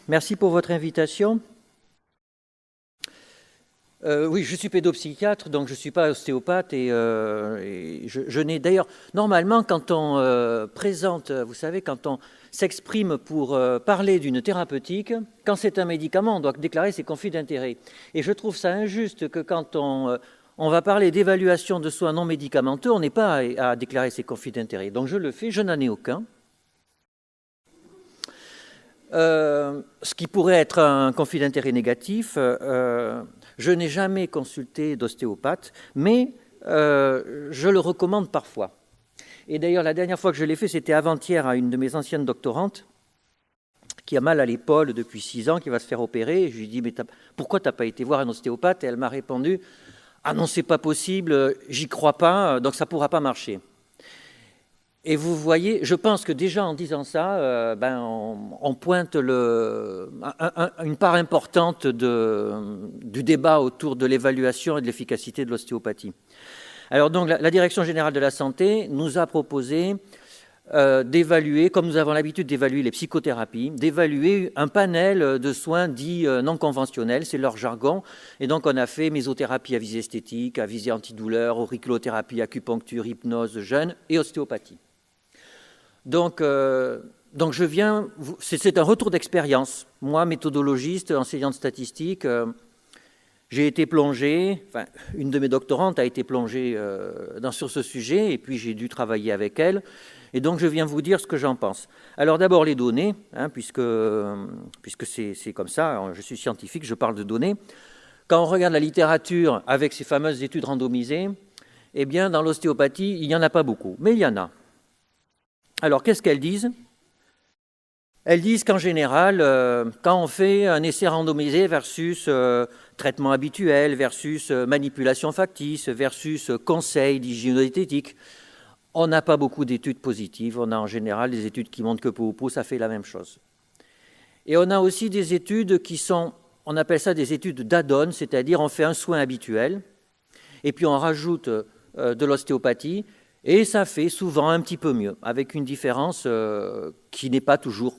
Merci pour votre invitation. Oui, je suis pédopsychiatre, donc je ne suis pas ostéopathe et je n'ai d'ailleurs, normalement, quand on présente, vous savez, quand on s'exprime pour parler d'une thérapeutique, quand c'est un médicament, on doit déclarer ses conflits d'intérêts. Et je trouve ça injuste que quand on va parler d'évaluation de soins non médicamenteux, on n'ait pas à déclarer ses conflits d'intérêts. Donc je le fais, je n'en ai aucun. Ce qui pourrait être un conflit d'intérêt négatif, je n'ai jamais consulté d'ostéopathe, mais je le recommande parfois. Et d'ailleurs, la dernière fois que je l'ai fait, c'était avant-hier à une de mes anciennes doctorantes qui a mal à l'épaule depuis 6 ans, qui va se faire opérer. Et je lui ai dit, mais pourquoi tu n'as pas été voir un ostéopathe? Et elle m'a répondu, ah non, c'est pas possible, j'y crois pas, donc ça ne pourra pas marcher. Et vous voyez, je pense que déjà en disant ça, on pointe une part importante du débat autour de l'évaluation et de l'efficacité de l'ostéopathie. Alors donc la Direction générale de la santé nous a proposé d'évaluer, comme nous avons l'habitude d'évaluer les psychothérapies, d'évaluer un panel de soins dits non conventionnels, c'est leur jargon. Et donc on a fait mésothérapie à visée esthétique, à visée antidouleur, auriculothérapie, acupuncture, hypnose, jeûne et ostéopathie. Donc je viens, c'est un retour d'expérience. Moi, méthodologiste, enseignant de statistique, j'ai été plongé, enfin, une de mes doctorantes a été plongée sur ce sujet, et puis j'ai dû travailler avec elle, et donc je viens vous dire ce que j'en pense. Alors d'abord les données, puisque c'est comme ça, je suis scientifique, je parle de données. Quand on regarde la littérature avec ces fameuses études randomisées, eh bien dans l'ostéopathie, il n'y en a pas beaucoup, mais il y en a. Alors, qu'est-ce qu'elles disent? Elles disent qu'en général, quand on fait un essai randomisé versus traitement habituel, versus manipulation factice, versus conseil d'hygiéno-diététique, on n'a pas beaucoup d'études positives. On a en général des études qui montrent que peu ou peu, ça fait la même chose. Et on a aussi des études qui sont, on appelle ça des études d'add-on, c'est-à-dire on fait un soin habituel, et puis on rajoute de l'ostéopathie, et ça fait souvent un petit peu mieux, avec une différence qui n'est pas toujours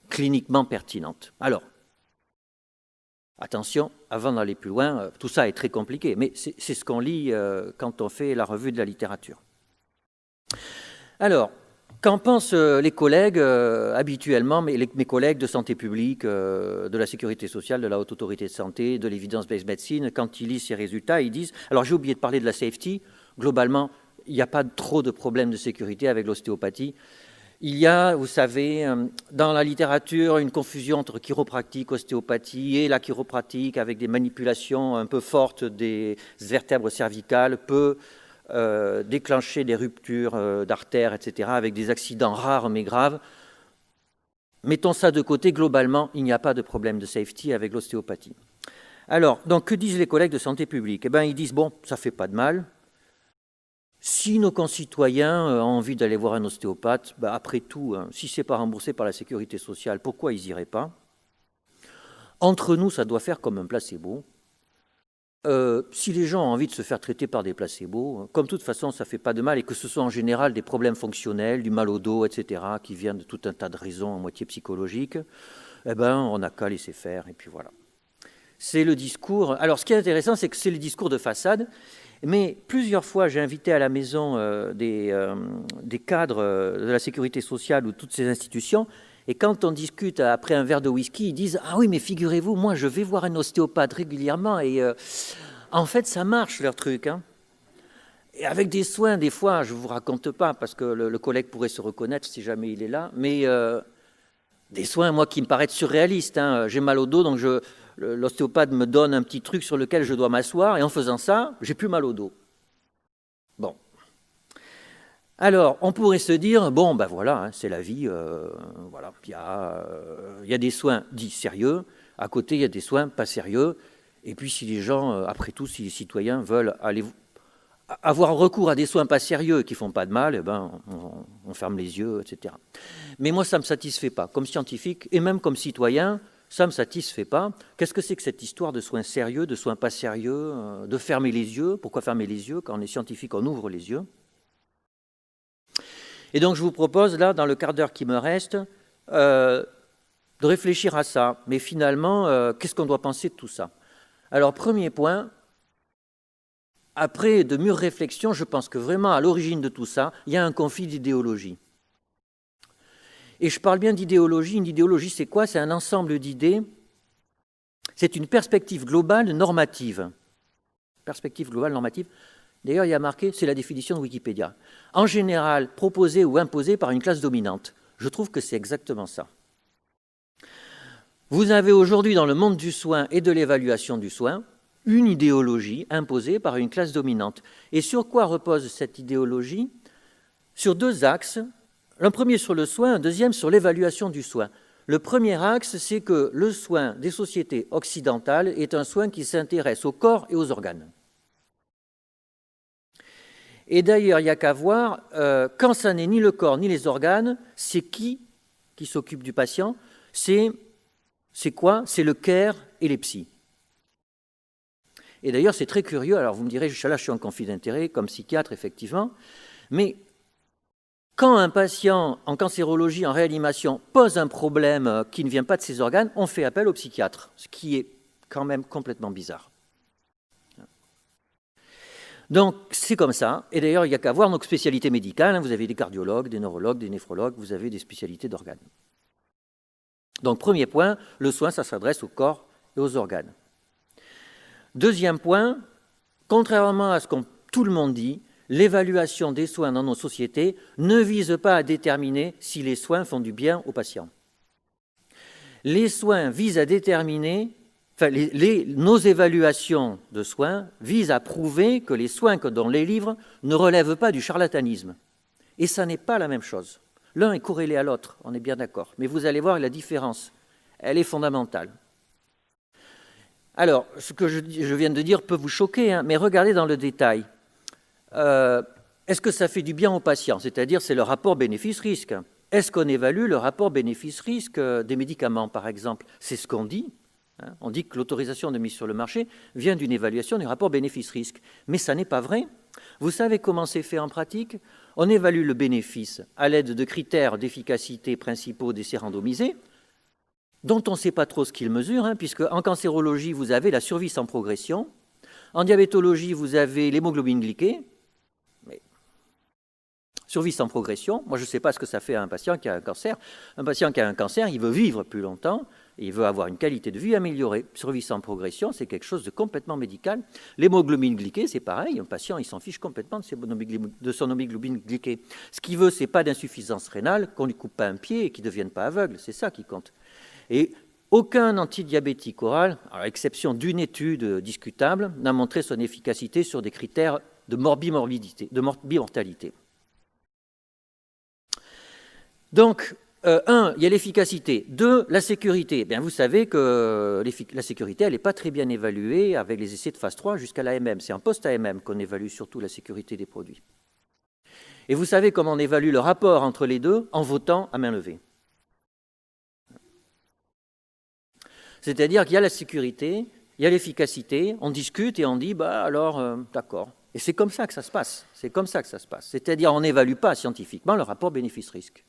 cliniquement pertinente. Alors, attention, avant d'aller plus loin, tout ça est très compliqué, mais c'est ce qu'on lit quand on fait la revue de la littérature. Alors, qu'en pensent les collègues habituellement, mes collègues de santé publique, de la sécurité sociale, de la haute autorité de santé, de l'evidence-based medicine, quand ils lisent ces résultats, ils disent... Alors, j'ai oublié de parler de la safety. Globalement, il n'y a pas trop de problèmes de sécurité avec l'ostéopathie. Il y a, vous savez, dans la littérature, une confusion entre chiropractique, ostéopathie, et la chiropratique, avec des manipulations un peu fortes des vertèbres cervicales, peut déclencher des ruptures d'artères, etc., avec des accidents rares mais graves. Mettons ça de côté, globalement, il n'y a pas de problème de safety avec l'ostéopathie. Alors, donc, que disent les collègues de santé publique? Eh bien, ils disent, bon, ça ne fait pas de mal. Si nos concitoyens ont envie d'aller voir un ostéopathe, après tout, si ce n'est pas remboursé par la sécurité sociale, pourquoi ils n'iraient pas? Entre nous, ça doit faire comme un placebo. Si les gens ont envie de se faire traiter par des placebos, comme de toute façon, ça ne fait pas de mal, et que ce soit en général des problèmes fonctionnels, du mal au dos, etc., qui viennent de tout un tas de raisons à moitié psychologiques, eh ben, on n'a qu'à laisser faire, et puis voilà. C'est le discours... Alors, ce qui est intéressant, c'est que c'est le discours de façade. Mais plusieurs fois, j'ai invité à la maison des cadres de la sécurité sociale ou toutes ces institutions, et quand on discute après un verre de whisky, ils disent « Ah oui, mais figurez-vous, moi, je vais voir un ostéopathe régulièrement, et en fait, ça marche, leur truc. Et avec des soins, des fois, je ne vous raconte pas, parce que le collègue pourrait se reconnaître si jamais il est là, mais des soins, moi, qui me paraissent surréalistes. J'ai mal au dos, donc l'ostéopathe me donne un petit truc sur lequel je dois m'asseoir, et en faisant ça, j'ai plus mal au dos. Bon. Alors, on pourrait se dire, bon, ben voilà, c'est la vie, voilà, il y a des soins dits sérieux, à côté, il y a des soins pas sérieux, et puis si les gens, après tout, si les citoyens veulent aller avoir recours à des soins pas sérieux qui font pas de mal, eh ben, on ferme les yeux, etc. Mais moi, ça ne me satisfait pas, comme scientifique, et même comme citoyen, ça ne me satisfait pas. Qu'est-ce que c'est que cette histoire de soins sérieux, de soins pas sérieux, de fermer les yeux? Pourquoi fermer les yeux? Quand on est scientifique, on ouvre les yeux. Et donc, je vous propose, là, dans le quart d'heure qui me reste, de réfléchir à ça. Mais finalement, qu'est-ce qu'on doit penser de tout ça? Alors, premier point, après de mûres réflexions, je pense que vraiment à l'origine de tout ça, il y a un conflit d'idéologie. Et je parle bien d'idéologie. Une idéologie, c'est quoi? C'est un ensemble d'idées. C'est une perspective globale normative. Perspective globale normative. D'ailleurs, il y a marqué, c'est la définition de Wikipédia. En général, proposée ou imposée par une classe dominante. Je trouve que c'est exactement ça. Vous avez aujourd'hui dans le monde du soin et de l'évaluation du soin une idéologie imposée par une classe dominante. Et sur quoi repose cette idéologie? Sur deux axes. Un premier sur le soin, un deuxième sur l'évaluation du soin. Le premier axe, c'est que le soin des sociétés occidentales est un soin qui s'intéresse au corps et aux organes. Et d'ailleurs, il n'y a qu'à voir, quand ça n'est ni le corps ni les organes, c'est qui s'occupe du patient? C'est quoi? C'est le care et les psys. Et d'ailleurs, c'est très curieux, alors vous me direz, là je suis en conflit d'intérêt comme psychiatre, effectivement, mais quand un patient en cancérologie, en réanimation, pose un problème qui ne vient pas de ses organes, on fait appel au psychiatre, ce qui est quand même complètement bizarre. Donc, c'est comme ça. Et d'ailleurs, il n'y a qu'à voir nos spécialités médicales. Vous avez des cardiologues, des neurologues, des néphrologues, vous avez des spécialités d'organes. Donc, premier point, le soin, ça s'adresse au corps et aux organes. Deuxième point, contrairement à ce que tout le monde dit, l'évaluation des soins dans nos sociétés ne vise pas à déterminer si les soins font du bien aux patients. Les soins visent à déterminer, nos évaluations de soins visent à prouver que les soins que donnent les livres ne relèvent pas du charlatanisme. Et ça n'est pas la même chose. L'un est corrélé à l'autre, on est bien d'accord. Mais vous allez voir la différence, elle est fondamentale. Alors, ce que je viens de dire peut vous choquer, mais regardez dans le détail. Est-ce que ça fait du bien aux patients? C'est-à-dire, c'est le rapport bénéfice-risque. Est-ce qu'on évalue le rapport bénéfice-risque des médicaments, par exemple? C'est ce qu'on dit. On dit que l'autorisation de mise sur le marché vient d'une évaluation du rapport bénéfice-risque. Mais ça n'est pas vrai. Vous savez comment c'est fait en pratique? On évalue le bénéfice à l'aide de critères d'efficacité principaux d'essais randomisés, dont on ne sait pas trop ce qu'ils mesurent, puisque en cancérologie, vous avez la survie sans progression. En diabétologie, vous avez l'hémoglobine glyquée. Mais survie sans progression, moi je ne sais pas ce que ça fait à un patient qui a un cancer. Un patient qui a un cancer, il veut vivre plus longtemps, et il veut avoir une qualité de vie améliorée. Survie sans progression, c'est quelque chose de complètement médical. L'hémoglobine glyquée, c'est pareil, un patient, il s'en fiche complètement de son hémoglobine glyquée. Ce qu'il veut, ce n'est pas d'insuffisance rénale, qu'on ne lui coupe pas un pied et qu'il ne devienne pas aveugle, c'est ça qui compte. Et aucun antidiabétique oral, à l'exception d'une étude discutable, n'a montré son efficacité sur des critères de morbimortalité. Donc, il y a l'efficacité. 2, la sécurité. Bien, vous savez que la sécurité, elle n'est pas très bien évaluée avec les essais de phase 3 jusqu'à l'AMM. C'est en post-AMM qu'on évalue surtout la sécurité des produits. Et vous savez comment on évalue le rapport entre les deux? En votant à main levée. C'est-à-dire qu'il y a la sécurité, il y a l'efficacité, on discute et on dit, d'accord. Et c'est comme ça que ça se passe. C'est comme ça que ça se passe. C'est-à-dire on n'évalue pas scientifiquement le rapport bénéfice-risque.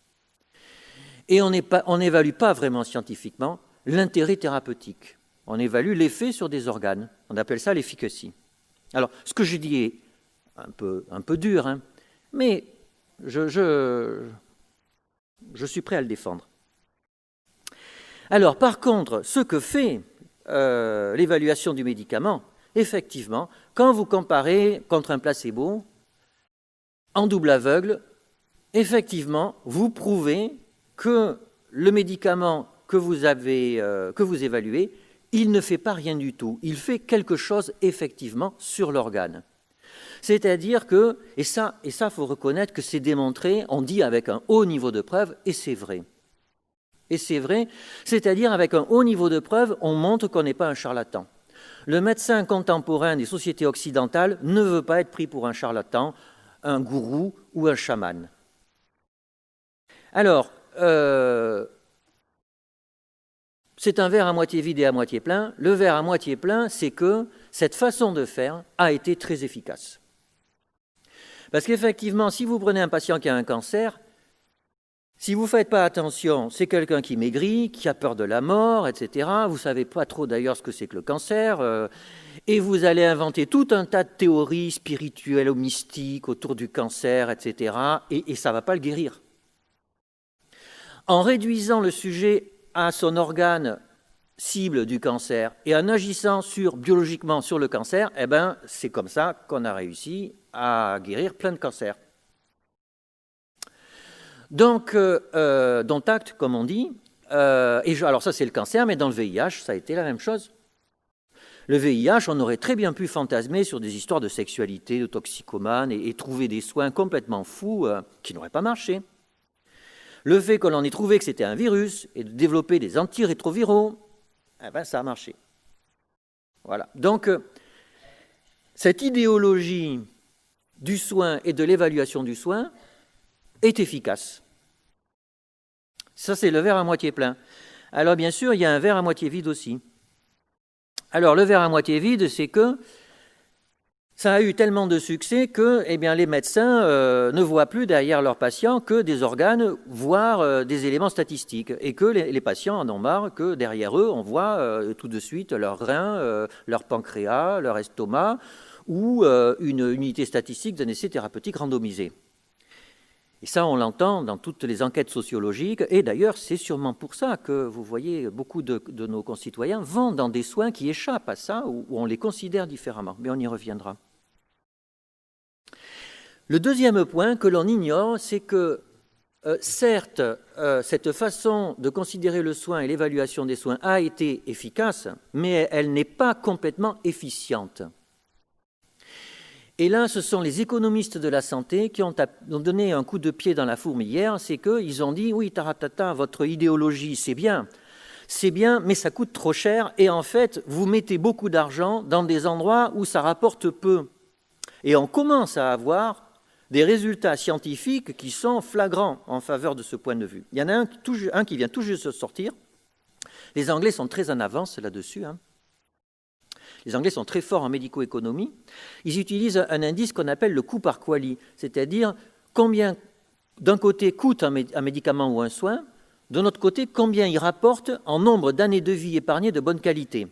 Et on n'évalue pas vraiment scientifiquement l'intérêt thérapeutique. On évalue l'effet sur des organes. On appelle ça l'efficacy. Alors, ce que je dis est un peu dur, mais je suis prêt à le défendre. Alors, par contre, ce que fait l'évaluation du médicament, effectivement, quand vous comparez contre un placebo, en double aveugle, effectivement, vous prouvez que le médicament que vous évaluez, il ne fait pas rien du tout. Il fait quelque chose, effectivement, sur l'organe. C'est-à-dire que, et ça, faut reconnaître que c'est démontré, on dit avec un haut niveau de preuve, et c'est vrai. Et c'est vrai, c'est-à-dire avec un haut niveau de preuve, on montre qu'on n'est pas un charlatan. Le médecin contemporain des sociétés occidentales ne veut pas être pris pour un charlatan, un gourou ou un chaman. Alors, c'est un verre à moitié vide et à moitié plein. Le verre à moitié plein, c'est que cette façon de faire a été très efficace. Parce qu'effectivement, si vous prenez un patient qui a un cancer, Si vous ne faites pas attention, c'est quelqu'un qui maigrit, qui a peur de la mort, etc. Vous ne savez pas trop d'ailleurs ce que c'est que le cancer. Et vous allez inventer tout un tas de théories spirituelles ou mystiques autour du cancer, etc. Et ça ne va pas le guérir. En réduisant le sujet à son organe cible du cancer et en agissant biologiquement sur le cancer, eh ben, c'est comme ça qu'on a réussi à guérir plein de cancers. Donc, dont acte, comme on dit, alors ça c'est le cancer, mais dans le VIH, ça a été la même chose. Le VIH, on aurait très bien pu fantasmer sur des histoires de sexualité, de toxicomanes, et trouver des soins complètement fous qui n'auraient pas marché. Le fait qu'on en ait trouvé que c'était un virus et de développer des antirétroviraux, eh ben, ça a marché. Voilà. Donc, cette idéologie du soin et de l'évaluation du soin est efficace. Ça, c'est le verre à moitié plein. Alors, bien sûr, il y a un verre à moitié vide aussi. Alors, le verre à moitié vide, c'est que ça a eu tellement de succès que les médecins ne voient plus derrière leurs patients que des organes, voire des éléments statistiques, et que les patients en ont marre que derrière eux, on voit tout de suite leurs reins, leur pancréas, leur estomac, ou une unité statistique d'un essai thérapeutique randomisé. Et ça, on l'entend dans toutes les enquêtes sociologiques, et d'ailleurs, c'est sûrement pour ça que vous voyez beaucoup de nos concitoyens vont dans des soins qui échappent à ça, où on les considère différemment, mais on y reviendra. Le deuxième point que l'on ignore, c'est que, certes, cette façon de considérer le soin et l'évaluation des soins a été efficace, mais elle n'est pas complètement efficiente. Et là, ce sont les économistes de la santé qui ont donné un coup de pied dans la fourmilière, c'est qu'ils ont dit « oui, taratata, votre idéologie, c'est bien, mais ça coûte trop cher, et en fait, vous mettez beaucoup d'argent dans des endroits où ça rapporte peu. » Et on commence à avoir des résultats scientifiques qui sont flagrants en faveur de ce point de vue. Il y en a un qui vient tout juste de sortir. Les Anglais sont très en avance là-dessus, hein. Les Anglais sont très forts en médico-économie. Ils utilisent un indice qu'on appelle le coût par quali, c'est-à-dire combien, d'un côté, coûte un médicament ou un soin, de l'autre côté, combien il rapporte en nombre d'années de vie épargnées de bonne qualité.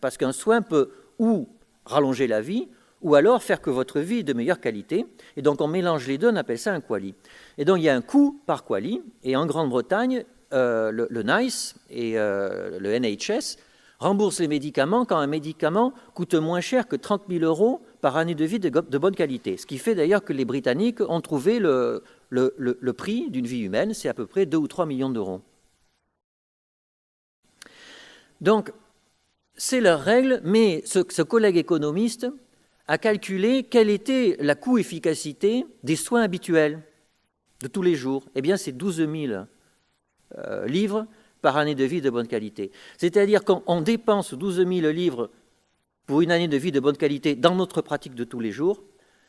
Parce qu'un soin peut ou rallonger la vie, ou alors faire que votre vie est de meilleure qualité. Et donc, on mélange les deux, on appelle ça un quali. Et donc, il y a un coût par quali, et en Grande-Bretagne, le NICE et le NHS rembourse les médicaments quand un médicament coûte moins cher que 30 000 € par année de vie de bonne qualité. Ce qui fait d'ailleurs que les Britanniques ont trouvé le prix d'une vie humaine, c'est à peu près 2 ou 3 millions d'euros. Donc, c'est leur règle, mais ce collègue économiste a calculé quelle était la coût-efficacité des soins habituels de tous les jours. Eh bien, c'est 12 000 livres par année de vie de bonne qualité. C'est-à-dire qu'on dépense 12 000 livres pour une année de vie de bonne qualité dans notre pratique de tous les jours,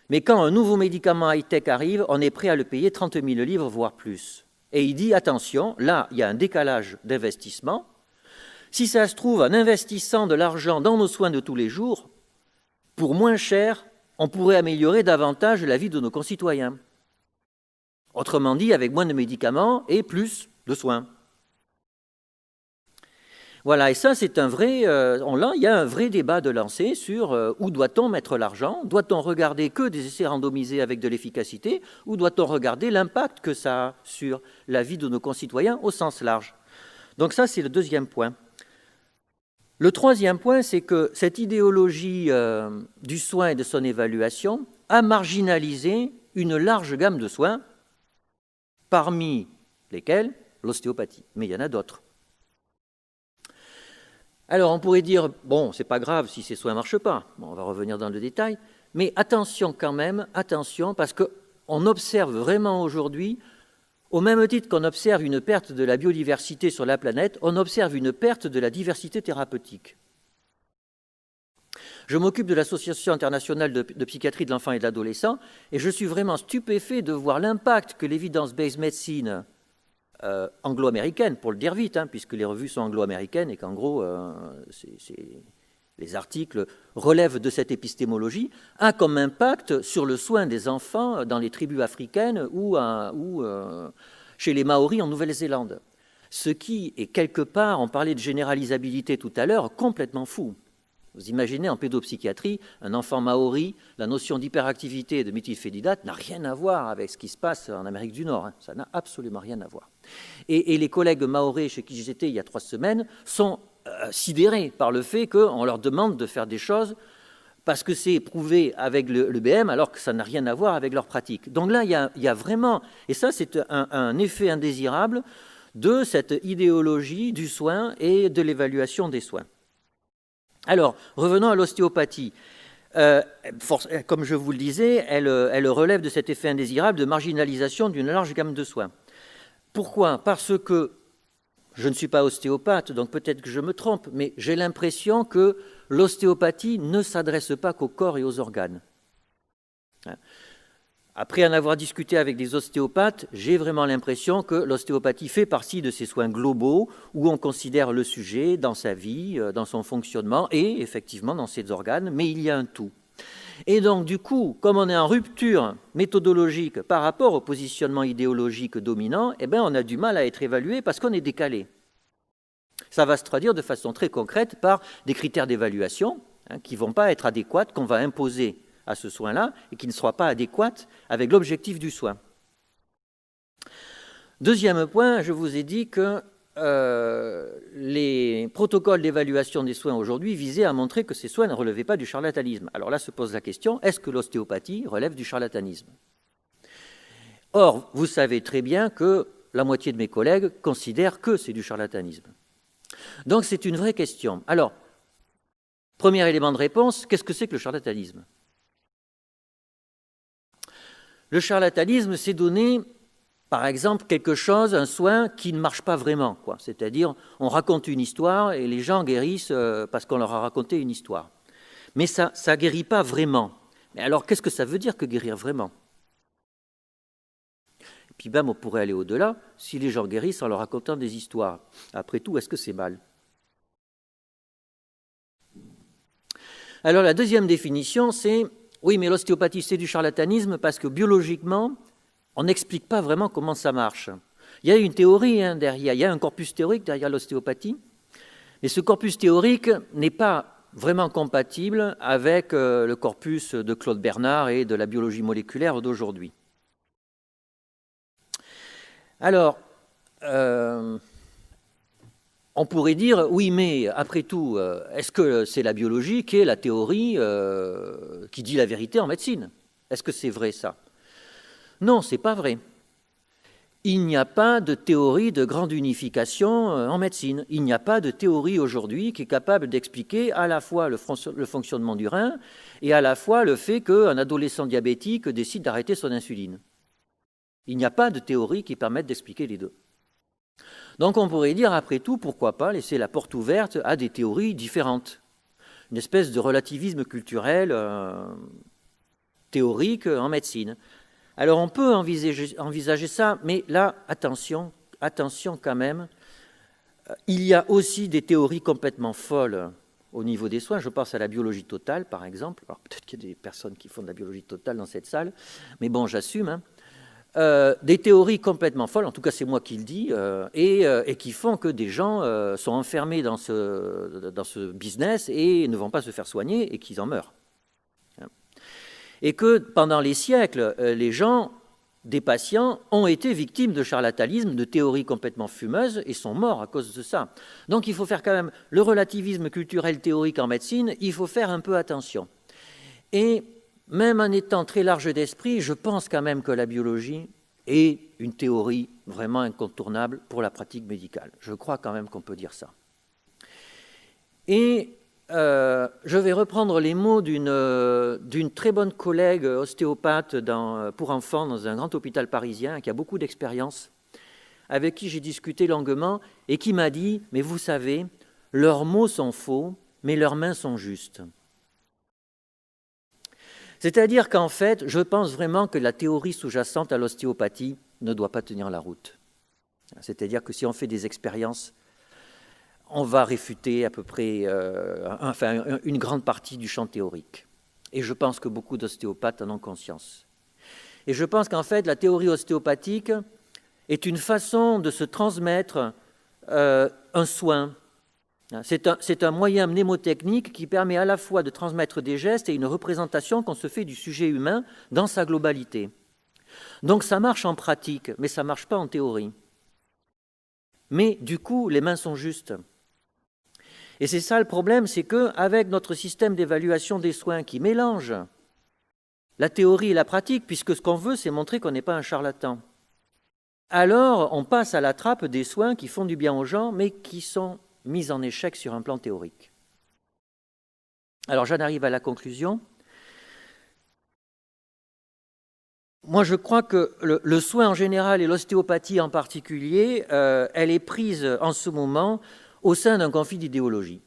mais quand un nouveau médicament high-tech arrive, on est prêt à le payer 30 000 livres, voire plus. Et il dit, attention, là, il y a un décalage d'investissement. Si ça se trouve, en investissant de l'argent dans nos soins de tous les jours, pour moins cher, on pourrait améliorer davantage la vie de nos concitoyens. Autrement dit, avec moins de médicaments et plus de soins. Voilà, et ça, c'est un vrai. Il y a un vrai débat de lancer sur où doit-on mettre l'argent. Doit-on regarder que des essais randomisés avec de l'efficacité, ou doit-on regarder l'impact que ça a sur la vie de nos concitoyens au sens large? Donc ça, c'est le deuxième point. Le troisième point, c'est que cette idéologie du soin et de son évaluation a marginalisé une large gamme de soins, parmi lesquels l'ostéopathie. Mais il y en a d'autres. Alors, on pourrait dire, bon, c'est pas grave si ces soins ne marchent pas. Bon, on va revenir dans le détail. Mais attention quand même, attention, parce qu'on observe vraiment aujourd'hui, au même titre qu'on observe une perte de la biodiversité sur la planète, on observe une perte de la diversité thérapeutique. Je m'occupe de l'Association internationale de psychiatrie de l'enfant et de l'adolescent, et je suis vraiment stupéfait de voir l'impact que l'evidence-based medicine anglo-américaine, pour le dire vite, puisque les revues sont anglo-américaines et qu'en gros, les articles relèvent de cette épistémologie, a comme impact sur le soin des enfants dans les tribus africaines où chez les Maoris en Nouvelle-Zélande. Ce qui est quelque part, on parlait de généralisabilité tout à l'heure, complètement fou. Vous imaginez en pédopsychiatrie, un enfant maori, la notion d'hyperactivité et de méthylphénidate n'a rien à voir avec ce qui se passe en Amérique du Nord. Ça n'a absolument rien à voir. Et les collègues maoris chez qui j'étais il y a 3 semaines sont sidérés par le fait qu'on leur demande de faire des choses parce que c'est prouvé avec le BM alors que ça n'a rien à voir avec leur pratique. Donc là, il y a vraiment, et ça c'est un effet indésirable de cette idéologie du soin et de l'évaluation des soins. Alors, revenons à l'ostéopathie. Comme je vous le disais, elle relève de cet effet indésirable de marginalisation d'une large gamme de soins. Pourquoi? Parce que je ne suis pas ostéopathe, donc peut-être que je me trompe, mais j'ai l'impression que l'ostéopathie ne s'adresse pas qu'au corps et aux organes. Après en avoir discuté avec des ostéopathes, j'ai vraiment l'impression que l'ostéopathie fait partie de ces soins globaux où on considère le sujet dans sa vie, dans son fonctionnement et effectivement dans ses organes, mais il y a un tout. Et donc du coup, comme on est en rupture méthodologique par rapport au positionnement idéologique dominant, eh bien on a du mal à être évalué parce qu'on est décalé. Ça va se traduire de façon très concrète par des critères d'évaluation qui ne vont pas être adéquats, qu'on va imposer à ce soin-là et qui ne sera pas adéquate avec l'objectif du soin. Deuxième point, je vous ai dit que les protocoles d'évaluation des soins aujourd'hui visaient à montrer que ces soins ne relevaient pas du charlatanisme. Alors là se pose la question, est-ce que l'ostéopathie relève du charlatanisme? Or, vous savez très bien que la moitié de mes collègues considèrent que c'est du charlatanisme. Donc c'est une vraie question. Alors, premier élément de réponse, qu'est-ce que c'est que le charlatanisme? Le charlatanisme, c'est donner, par exemple, quelque chose, un soin qui ne marche pas vraiment, quoi. C'est-à-dire, on raconte une histoire et les gens guérissent parce qu'on leur a raconté une histoire. Mais ça ne guérit pas vraiment. Mais alors, qu'est-ce que ça veut dire que guérir vraiment? Et puis même, on pourrait aller au-delà, si les gens guérissent en leur racontant des histoires. Après tout, est-ce que c'est mal? Alors, la deuxième définition, c'est... Oui, mais l'ostéopathie, c'est du charlatanisme parce que biologiquement, on n'explique pas vraiment comment ça marche. Il y a une théorie derrière, il y a un corpus théorique derrière l'ostéopathie, mais ce corpus théorique n'est pas vraiment compatible avec le corpus de Claude Bernard et de la biologie moléculaire d'aujourd'hui. Alors, on pourrait dire, oui, mais après tout, est-ce que c'est la biologie qui est la théorie qui dit la vérité en médecine? Est-ce que c'est vrai ça? Non, ce n'est pas vrai. Il n'y a pas de théorie de grande unification en médecine. Il n'y a pas de théorie aujourd'hui qui est capable d'expliquer à la fois le fonctionnement du rein et à la fois le fait qu'un adolescent diabétique décide d'arrêter son insuline. Il n'y a pas de théorie qui permette d'expliquer les deux. Donc on pourrait dire, après tout, pourquoi pas laisser la porte ouverte à des théories différentes. Une espèce de relativisme culturel théorique en médecine. Alors on peut envisager ça, mais là, attention quand même, il y a aussi des théories complètement folles au niveau des soins. Je pense à la biologie totale, par exemple. Alors peut-être qu'il y a des personnes qui font de la biologie totale dans cette salle, mais bon, j'assume, des théories complètement folles, en tout cas c'est moi qui le dis, et qui font que des gens sont enfermés dans ce business et ne vont pas se faire soigner et qu'ils en meurent. Et que pendant les siècles, les gens, des patients, ont été victimes de charlatanisme, de théories complètement fumeuses et sont morts à cause de ça. Donc il faut faire quand même le relativisme culturel théorique en médecine, il faut faire un peu attention. Et même en étant très large d'esprit, je pense quand même que la biologie est une théorie vraiment incontournable pour la pratique médicale. Je crois quand même qu'on peut dire ça. Et je vais reprendre les mots d'une très bonne collègue ostéopathe pour enfants dans un grand hôpital parisien qui a beaucoup d'expérience, avec qui j'ai discuté longuement et qui m'a dit « Mais vous savez, leurs mots sont faux, mais leurs mains sont justes ». C'est-à-dire qu'en fait, je pense vraiment que la théorie sous-jacente à l'ostéopathie ne doit pas tenir la route. C'est-à-dire que si on fait des expériences, on va réfuter à peu près une grande partie du champ théorique. Et je pense que beaucoup d'ostéopathes en ont conscience. Et je pense qu'en fait, la théorie ostéopathique est une façon de se transmettre un soin. C'est un moyen mnémotechnique qui permet à la fois de transmettre des gestes et une représentation qu'on se fait du sujet humain dans sa globalité. Donc ça marche en pratique, mais ça ne marche pas en théorie. Mais du coup, les mains sont justes. Et c'est ça le problème, c'est qu'avec notre système d'évaluation des soins qui mélange la théorie et la pratique, puisque ce qu'on veut, c'est montrer qu'on n'est pas un charlatan, alors on passe à la trappe des soins qui font du bien aux gens, mais qui sont mis en échec sur un plan théorique. Alors j'en arrive à la conclusion. Moi, je crois que le soin en général et l'ostéopathie en particulier, elle est prise en ce moment au sein d'un conflit d'idéologie.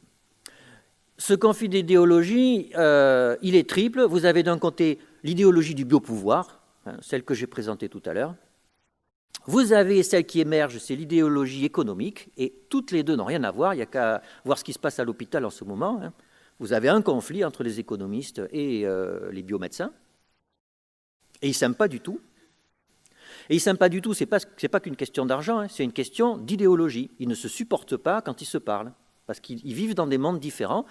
Ce conflit d'idéologie, il est triple. Vous avez d'un côté l'idéologie du biopouvoir, celle que j'ai présentée tout à l'heure. Vous avez celle qui émerge, c'est l'idéologie économique, et toutes les deux n'ont rien à voir. Il n'y a qu'à voir ce qui se passe à l'hôpital en ce moment. Vous avez un conflit entre les économistes et les biomédecins. Et ils ne s'aiment pas du tout. Et ils ne s'aiment pas du tout, ce n'est pas qu'une question d'argent, c'est une question d'idéologie. Ils ne se supportent pas quand ils se parlent, parce qu'ils vivent dans des mondes différents.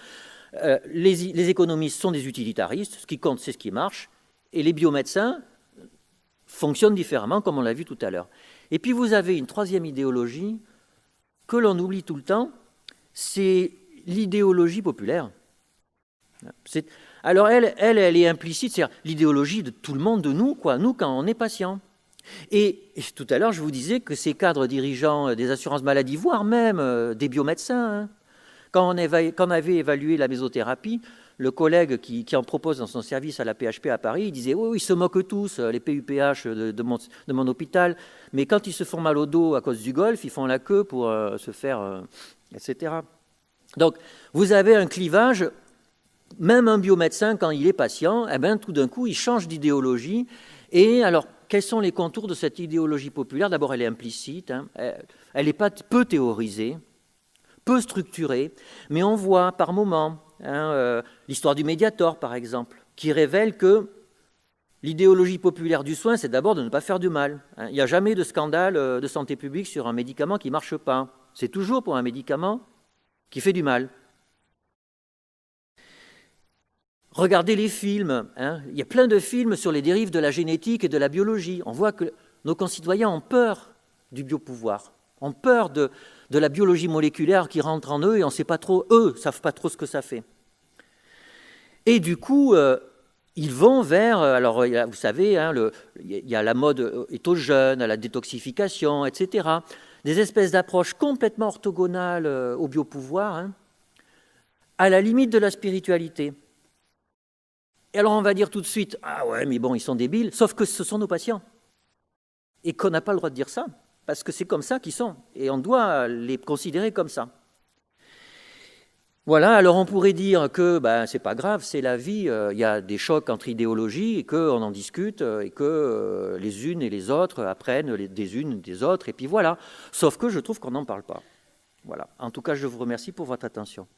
Les économistes sont des utilitaristes, ce qui compte, c'est ce qui marche, et les biomédecins fonctionnent différemment, comme on l'a vu tout à l'heure. Et puis vous avez une troisième idéologie que l'on oublie tout le temps, c'est l'idéologie populaire. Alors elle est implicite, c'est l'idéologie de tout le monde, de nous, nous quand on est patient. Et tout à l'heure, je vous disais que ces cadres dirigeants des assurances maladie, voire même des biomédecins, quand on avait évalué la mésothérapie, le collègue qui en propose dans son service à la PHP à Paris, il disait « Oui, ils se moquent tous, les PUPH de mon hôpital, mais quand ils se font mal au dos à cause du golf, ils font la queue pour se faire... etc. » Donc, vous avez un clivage. Même un biomédecin, quand il est patient, tout d'un coup, il change d'idéologie. Et alors, quels sont les contours de cette idéologie populaire? D'abord, elle est implicite, elle n'est pas peu théorisée, peu structurée, mais on voit par moments, l'histoire du Mediator, par exemple, qui révèle que l'idéologie populaire du soin, c'est d'abord de ne pas faire du mal. Il n'y a jamais de scandale de santé publique sur un médicament qui ne marche pas. C'est toujours pour un médicament qui fait du mal. Regardez les films, il y a plein de films sur les dérives de la génétique et de la biologie. On voit que nos concitoyens ont peur du biopouvoir, ont peur de la biologie moléculaire qui rentre en eux et on ne sait pas trop, eux ne savent pas trop ce que ça fait. Et du coup, ils vont vers, alors vous savez, il y a la mode étogène, à la détoxification, etc. Des espèces d'approches complètement orthogonales au biopouvoir, à la limite de la spiritualité. Et alors on va dire tout de suite, ah ouais, mais bon, ils sont débiles, sauf que ce sont nos patients. Et qu'on n'a pas le droit de dire ça, parce que c'est comme ça qu'ils sont, et on doit les considérer comme ça. Voilà, alors on pourrait dire que c'est pas grave, c'est la vie, il y a des chocs entre idéologies, et qu'on en discute, et que les unes et les autres apprennent des unes des autres, et puis voilà. Sauf que je trouve qu'on n'en parle pas. Voilà. En tout cas, je vous remercie pour votre attention.